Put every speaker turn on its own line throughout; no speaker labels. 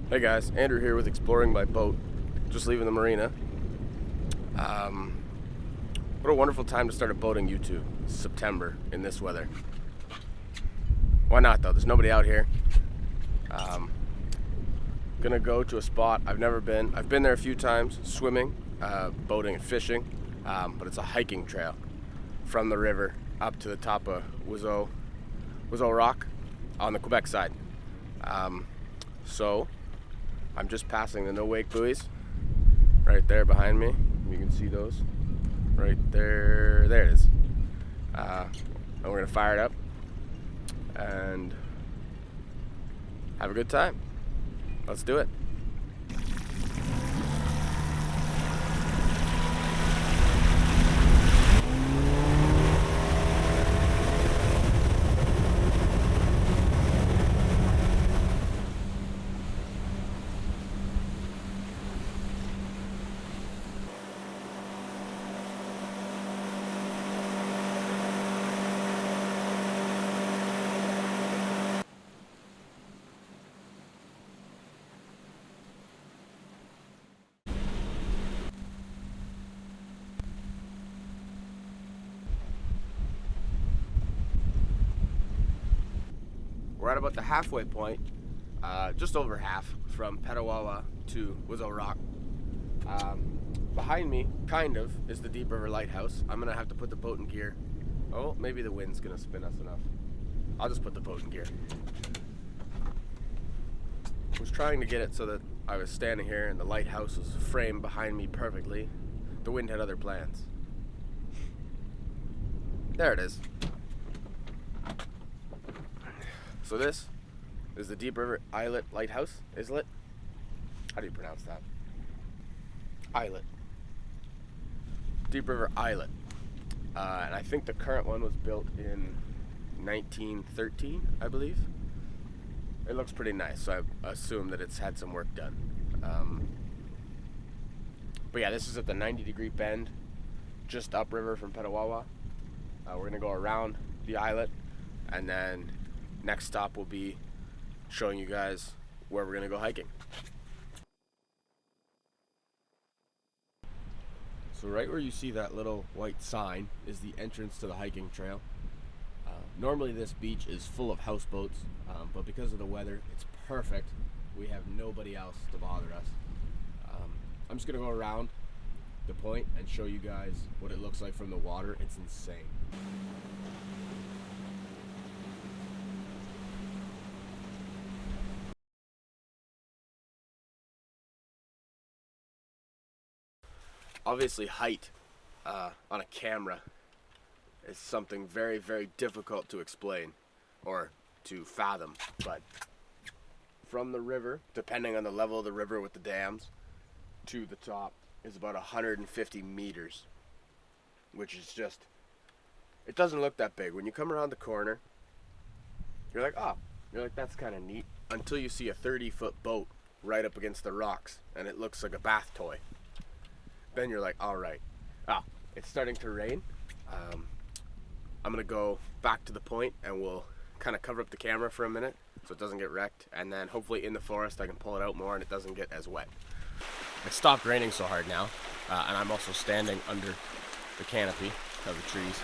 Hey guys, Andrew here with Exploring by Boat. Just leaving the marina. What a wonderful time to start a boating YouTube. It's September in this weather. Why not though? There's nobody out here. Gonna go to a spot I've never been. I've been there a few times, swimming, boating and fishing, but it's a hiking trail from the river up to the top of Oiseau Rock on the Quebec side. So I'm just passing the no-wake buoys right there behind me. You can see those right there. There it is. And we're gonna fire it up and have a good time. Let's do it. We're at about the halfway point, just over half, from Petawawa to Oiseau Rock. Behind me, kind of, is the Deep River Lighthouse. I'm gonna have to put the boat in gear. Oh, maybe the wind's gonna spin us enough. I'll just put the boat in gear. I was trying to get it so that I was standing here and the lighthouse was framed behind me perfectly. The wind had other plans. There it is. So this is the Deep River Islet Lighthouse. Islet? How do you pronounce that? Islet. Deep River Islet. And I think the current one was built in 1913, I believe. It looks pretty nice, so I assume that it's had some work done. But yeah, this is at the 90-degree bend, just upriver from Petawawa. We're gonna go around the islet, and then next stop will be showing you guys where we're gonna go hiking. So right where you see that little white sign is the entrance to the hiking trail. Normally this beach is full of houseboats, but because of the weather, it's perfect. We have nobody else to bother us. I'm just gonna go around the point and show you guys what it looks like from the water. It's insane. Obviously height on a camera is something very, very difficult to explain or to fathom, but from the river, depending on the level of the river with the dams, to the top is about 150 meters, which is just, it doesn't look that big. When you come around the corner, you're like, oh, that's kind of neat, until you see a 30-foot boat right up against the rocks and it looks like a bath toy. Then you're like, all right. Oh, it's starting to rain. I'm gonna go back to the point and we'll kind of cover up the camera for a minute so it doesn't get wrecked, and then hopefully in the forest I can pull it out more and it doesn't get as wet. It stopped raining so hard now, and I'm also standing under the canopy of the trees.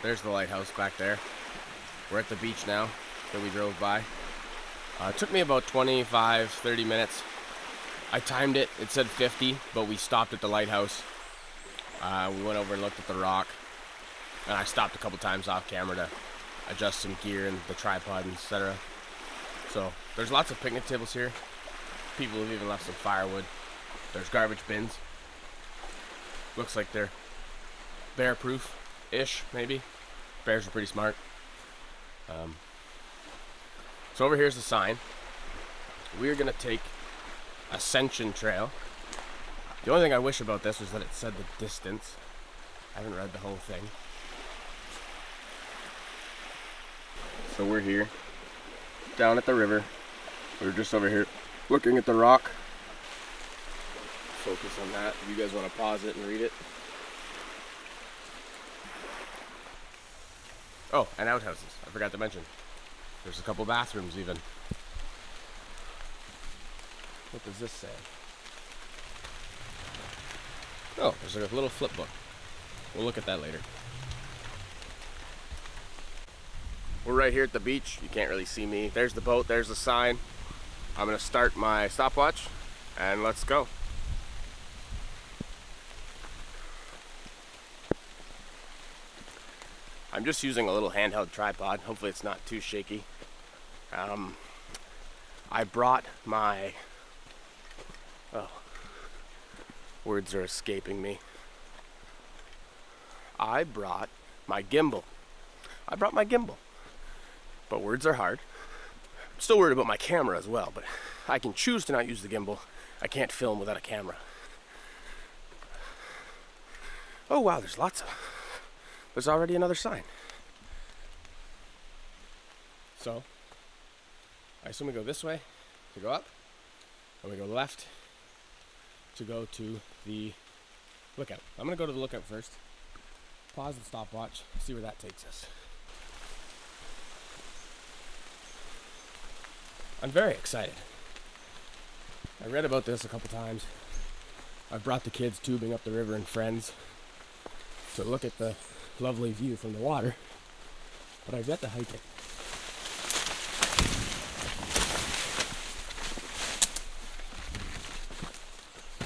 There's the lighthouse back there. We're at the beach now that we drove by. It took me about 25-30 minutes. I timed it, it said 50, but we stopped at the lighthouse. We went over and looked at the rock, and I stopped a couple times off camera to adjust some gear and the tripod, etc. So there's lots of picnic tables here. People have even left some firewood. There's garbage bins. Looks like they're bear-proof-ish, maybe. Bears are pretty smart. So over here's the sign. We're gonna take Ascension Trail. The only thing I wish about this was that it said the distance. I haven't read the whole thing. So we're here, down at the river. We're just over here looking at the rock. Focus on that. If you guys want to pause it and read it. Oh, and outhouses. I forgot to mention. There's a couple bathrooms even. What does this say? Oh, there's a little flip book. We'll look at that later. We're right here at the beach. You can't really see me. There's the boat, there's the sign. I'm gonna start my stopwatch and let's go. I'm just using a little handheld tripod. Hopefully it's not too shaky. I brought my, words are escaping me. I brought my gimbal. But words are hard. I'm still worried about my camera as well, but I can choose to not use the gimbal. I can't film without a camera. Oh wow, there's already another sign. So, I assume we go this way to go up, and we go left to go to the lookout. I'm gonna go to the lookout first. Pause the stopwatch, see where that takes us. I'm very excited. I read about this a couple times. I've brought the kids tubing up the river and friends to look at the lovely view from the water, but I've yet to hike it.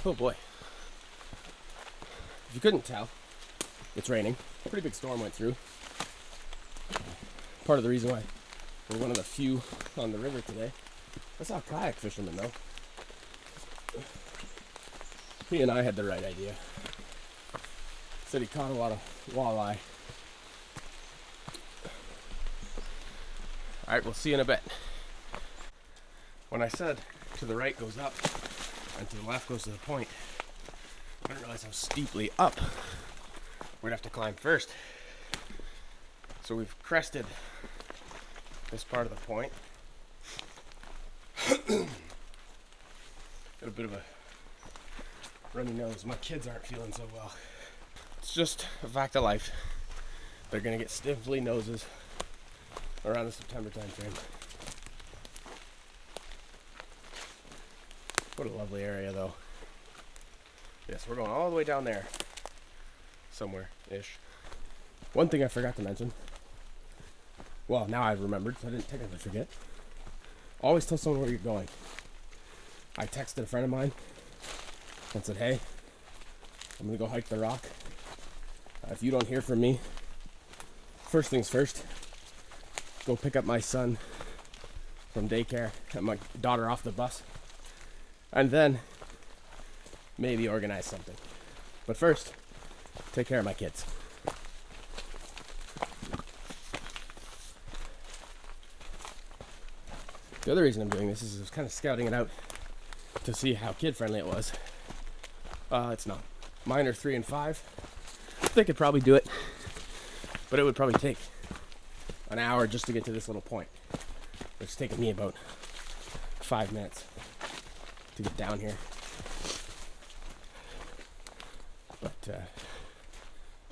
Oh boy. If you couldn't tell, it's raining. A pretty big storm went through. Part of the reason why we're one of the few on the river today. I saw a kayak fisherman though. He and I had the right idea. Said he caught a lot of walleye. Alright, we'll see you in a bit. When I said to the right goes up and to the left goes to the point, I didn't realize how steeply up we'd have to climb first. So we've crested this part of the point. Got a bit of a runny nose. My kids aren't feeling so well. It's just a fact of life. They're gonna get sniffly noses around the September time frame. What a lovely area though. Yes, we're going all the way down there. Somewhere-ish. One thing I forgot to mention. Well, now I've remembered, so I didn't technically forget. Always tell someone where you're going. I texted a friend of mine and said, hey, I'm gonna go hike the rock. If you don't hear from me, first things first, go pick up my son from daycare and my daughter off the bus. And then maybe organize something. But first, take care of my kids. The other reason I'm doing this is I was kind of scouting it out to see how kid-friendly it was. It's not. Mine are 3 and 5. They could probably do it, but it would probably take an hour just to get to this little point. It's taken me about 5 minutes to get down here. But,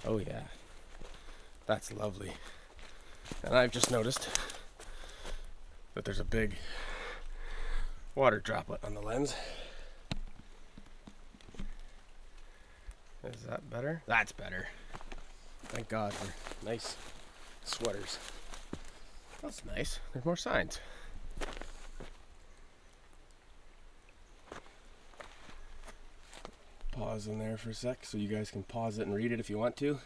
oh yeah, that's lovely. And I've just noticed that there's a big water droplet on the lens. Is that better? That's better. Thank God for nice sweaters. That's nice. There's more signs. Pause in there for a sec so you guys can pause it and read it if you want to.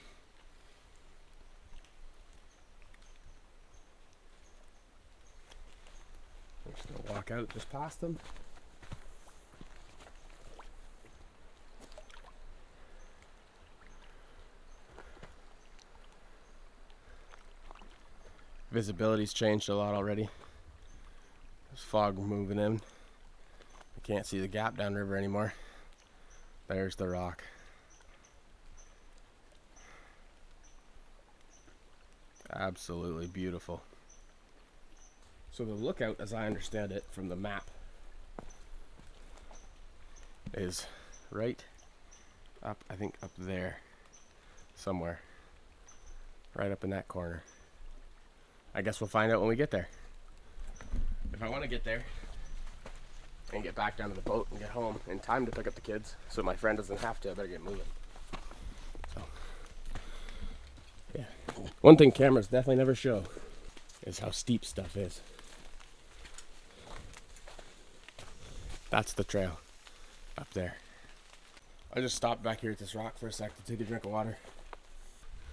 I'm just gonna walk out just past them. Visibility's changed a lot already. There's fog moving in. I can't see the gap downriver anymore. There's the rock. Absolutely beautiful. So the lookout, as I understand it from the map, is right up, I think up there somewhere. Right up in that corner. I guess we'll find out when we get there. If I want to get there, and get back down to the boat and get home in time to pick up the kids so my friend doesn't have to. I better get moving. So, yeah. One thing cameras definitely never show is how steep stuff is. That's the trail up there. I just stopped back here at this rock for a sec to take a drink of water.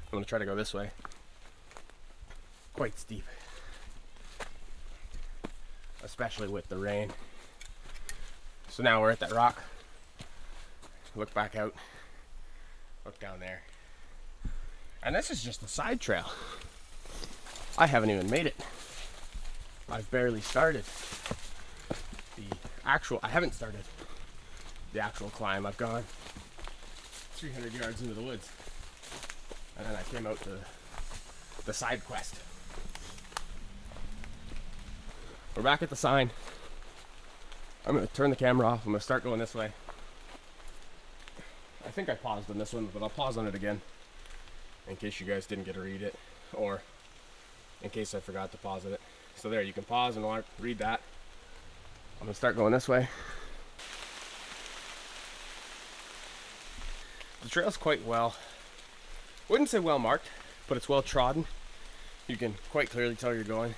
I'm gonna try to go this way. Quite steep, especially with the rain. So now we're at that rock. Look back out, look down there. And this is just the side trail. I haven't even made it. I've barely started I haven't started the actual climb. I've gone 300 yards into the woods. And then I came out to the side quest. We're back at the sign. I'm going to turn the camera off. I'm going to start going this way. I think I paused on this one, but I'll pause on it again in case you guys didn't get to read it, or in case I forgot to pause it. So there, you can pause and read that. I'm going to start going this way. The trail's quite wouldn't say well marked, but it's well trodden. You can quite clearly tell you're going.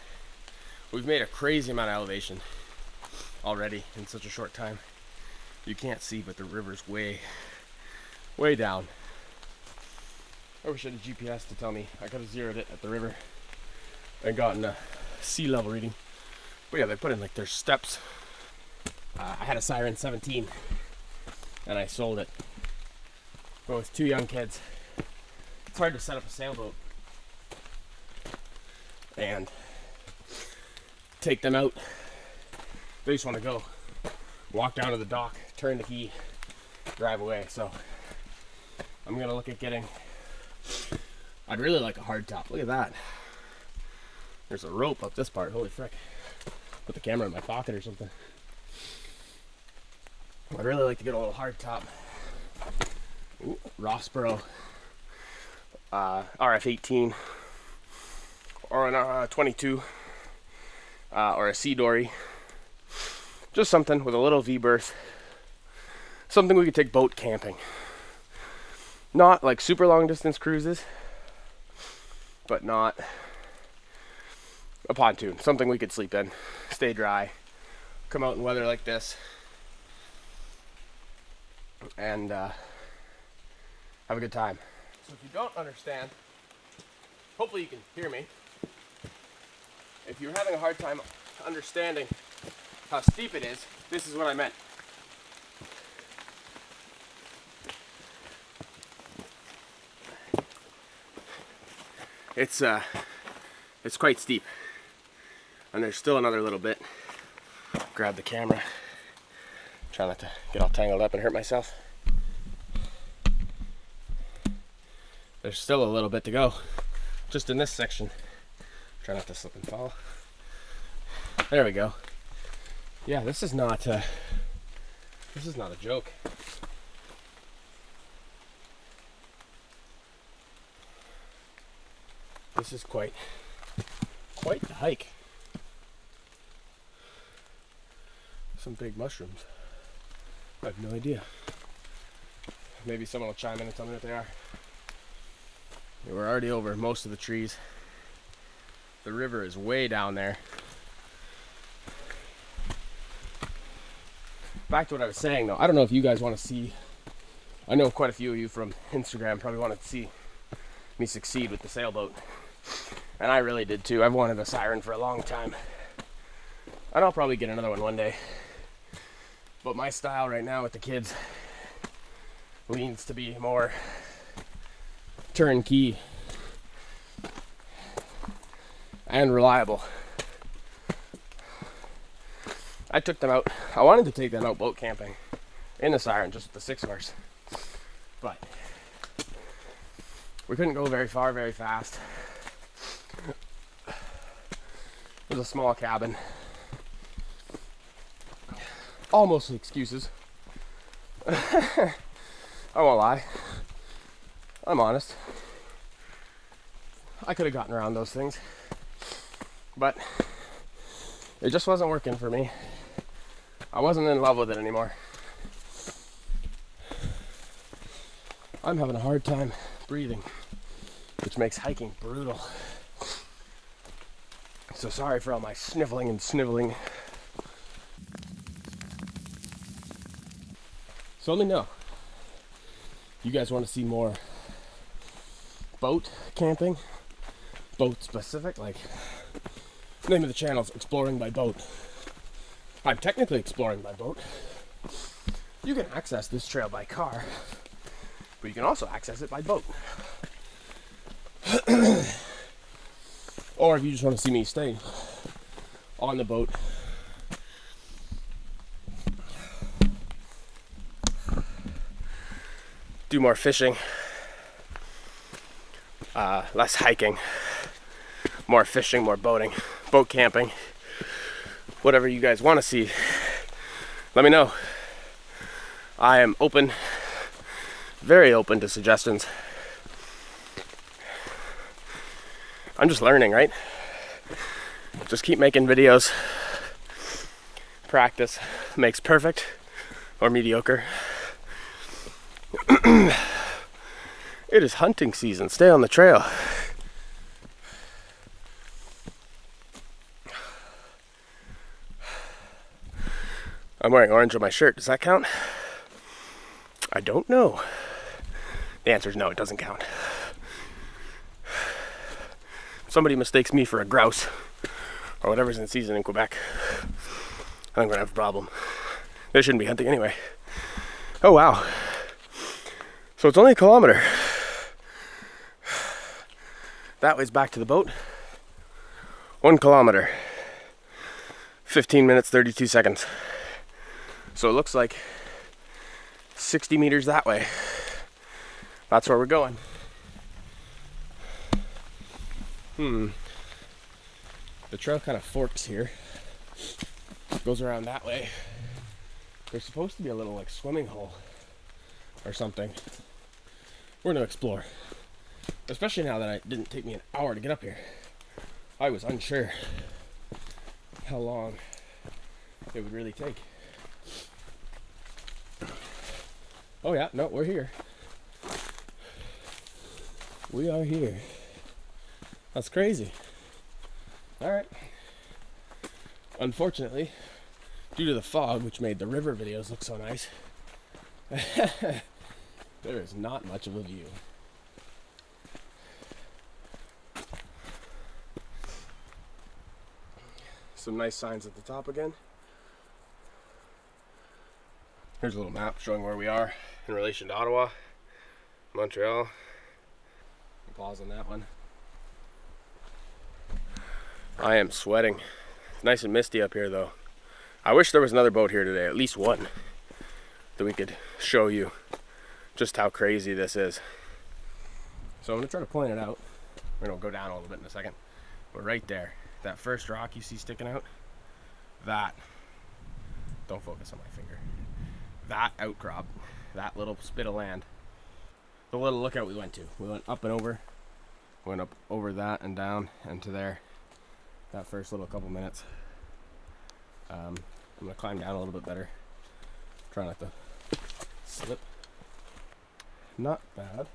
We've made a crazy amount of elevation already in such a short time. You can't see, but the river's way down. I wish I had a GPS to tell me. I could have zeroed it at the river and gotten a sea level reading. But yeah, they put in like their steps. I had a Siren 17 and I sold it. But with 2 young kids, it's hard to set up a sailboat and take them out. They just want to go walk down to the dock, turn the key, drive away. So I'm gonna look at getting, I'd really like a hard top. Look at that. There's a rope up this part. Holy frick. Put the camera in my pocket or something. I'd really like to get a little hard top. Ooh, Rossboro RF18 or an 22 or a Sea Dory. Just something with a little V-berth. Something we could take boat camping. Not like super long distance cruises, but not a pontoon. Something we could sleep in, stay dry, come out in weather like this, and have a good time. So if you don't understand, hopefully you can hear me. If you're having a hard time understanding how steep it is, this is what I meant. It's quite steep, and there's still another little bit. Grab the camera, try not to get all tangled up and hurt myself. There's still a little bit to go, just in this section. Try not to slip and fall. There we go. Yeah, this is not a joke. This is quite the hike. Some big mushrooms. I have no idea. Maybe someone will chime in and tell me what they are. Yeah, we're already over most of the trees. The river is way down there. Back to what I was saying though, I don't know if you guys want to see, I know quite a few of you from Instagram probably wanted to see me succeed with the sailboat. And I really did too. I've wanted a Siren for a long time. And I'll probably get another one day. But my style right now with the kids leans to be more turnkey and reliable. I took them out. I wanted to take them out boat camping in the Siren, just with the 6-horse. But we couldn't go very far, very fast. It was a small cabin. All mostly excuses. I won't lie. I'm honest. I could have gotten around those things. But it just wasn't working for me. I wasn't in love with it anymore. I'm having a hard time breathing, which makes hiking brutal. So sorry for all my sniffling and sniveling. So let me know. You guys want to see more boat camping? Boat specific? Like, name of the channel is Exploring by Boat. I'm technically exploring by boat. You can access this trail by car, but you can also access it by boat. Or if you just want to see me stay on the boat, do more fishing, less hiking, more fishing, more boating, boat camping, whatever you guys want to see, let me know. I am open, very open to suggestions. I'm just learning, right? Just keep making videos. Practice makes perfect or mediocre. It is hunting season. Stay on the trail. I'm wearing orange on my shirt. Does that count? I don't know. The answer is no, it doesn't count. If somebody mistakes me for a grouse or whatever's in season in Quebec, I'm gonna have a problem. They shouldn't be hunting anyway. Oh wow. So it's only a kilometer. That way's back to the boat. 1 kilometer. 15 minutes, 32 seconds. So it looks like 60 meters that way. That's where we're going. The trail kind of forks here. Goes around that way. There's supposed to be a little like swimming hole or something. We're gonna explore. Especially now that it didn't take me an hour to get up here. I was unsure how long it would really take. Oh yeah, no, we're here. We are here. That's crazy. Alright. Unfortunately, due to the fog, which made the river videos look so nice, there is not much of a view. Some nice signs at the top again. Here's a little map showing where we are in relation to Ottawa, Montreal. Pause on that one. I am sweating. It's nice and misty up here though. I wish there was another boat here today, at least one, that we could show you just how crazy this is. So I'm gonna try to point it out. We're gonna go down a little bit in a second. But right there, that first rock you see sticking out, that, don't focus on my finger, that outcrop, that little spit of land, the little lookout we went to. We went up and over, went up over that and down and to there. That first little couple minutes. I'm gonna climb down a little bit better. Try not to slip. Not bad.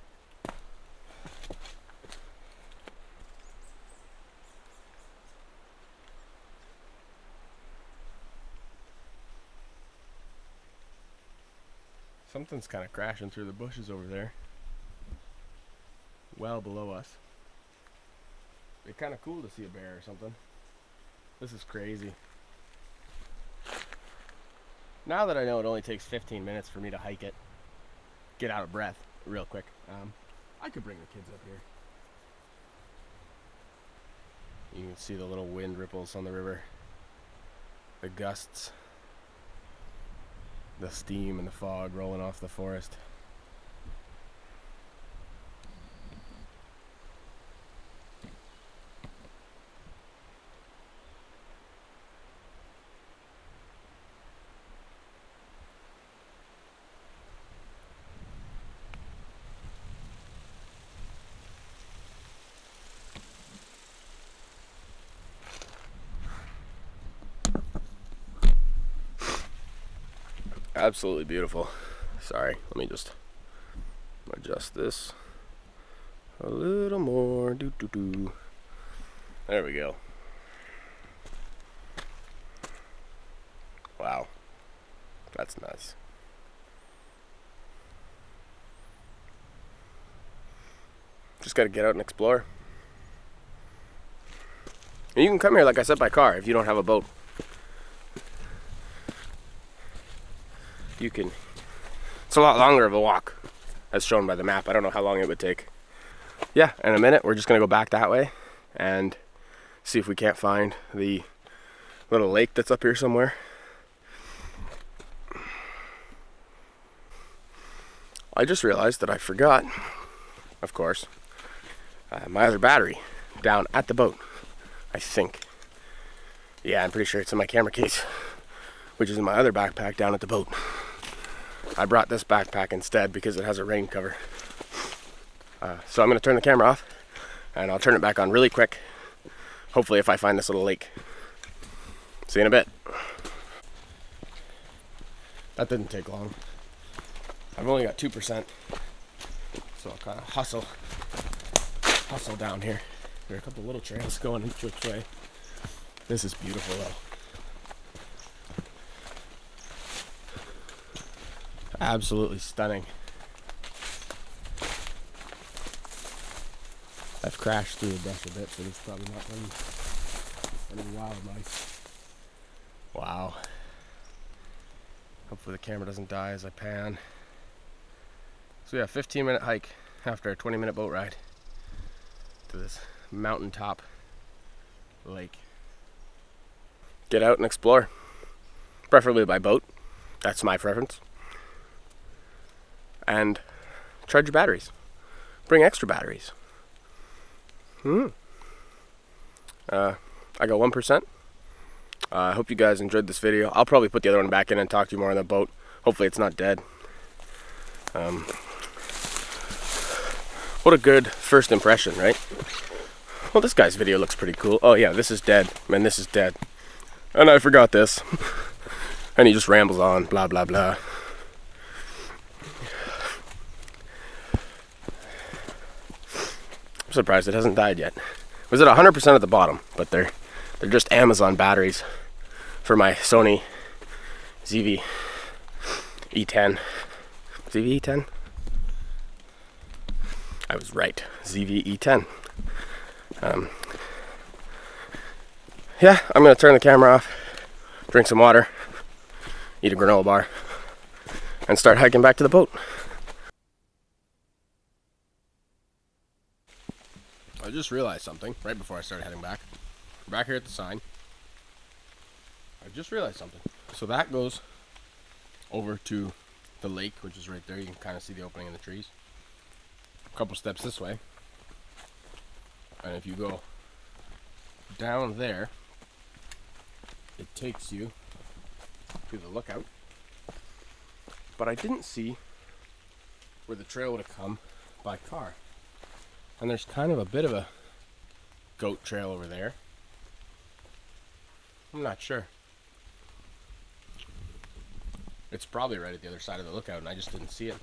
Something's kind of crashing through the bushes over there. Well below us. It's kind of cool to see a bear or something. This is crazy. Now that I know it only takes 15 minutes for me to hike it, get out of breath real quick, I could bring the kids up here. You can see the little wind ripples on the river, the gusts, the steam and the fog rolling off the forest. Absolutely beautiful. Sorry, let me just adjust this a little more. There we go. Wow, that's nice. Just gotta get out and explore. And you can come here, like I said, by car if you don't have a boat. You can. It's a lot longer of a walk, as shown by the map. I don't know how long it would take. Yeah, in a minute we're just gonna go back that way and see if we can't find the little lake that's up here somewhere. I just realized that I forgot, of course, my other battery down at the boat, I think. Yeah, I'm pretty sure it's in my camera case, which is in my other backpack down at the boat. I brought this backpack instead because it has a rain cover. So I'm going to turn the camera off and I'll turn it back on really quick. Hopefully if I find this little lake. See you in a bit. That didn't take long. I've only got 2%. So I'll kind of hustle down here. There are a couple little trails going each which way. This is beautiful though. Absolutely stunning. I've crashed through the brush a bit, so there's probably not any wildlife. Wow. Hopefully the camera doesn't die as I pan. So yeah, 15-minute hike after a 20-minute boat ride to this mountaintop lake. Get out and explore, preferably by boat. That's my preference. And charge your batteries. Bring extra batteries. I got 1%. I hope you guys enjoyed this video. I'll probably put the other one back in and talk to you more on the boat. Hopefully it's not dead. What a good first impression, right? Well, this guy's video looks pretty cool. Oh yeah, this is dead. Man, this is dead. And I forgot this. And he just rambles on, blah, blah, blah. I'm surprised it hasn't died yet. It was at 100% at the bottom, but they're just Amazon batteries for my Sony ZV E10. ZV E10? I was right. ZV E10. Yeah, I'm gonna turn the camera off, drink some water, eat a granola bar, and start hiking back to the boat. I just realized something right before I started heading back. We're back here at the sign. I just realized something. So that goes over to the lake, which is right there. You can kind of see the opening in the trees. A couple steps this way. And if you go down there, it takes you to the lookout. But I didn't see where the trail would have come by car. And there's kind of a bit of a goat trail over there. I'm not sure. It's probably right at the other side of the lookout and I just didn't see it.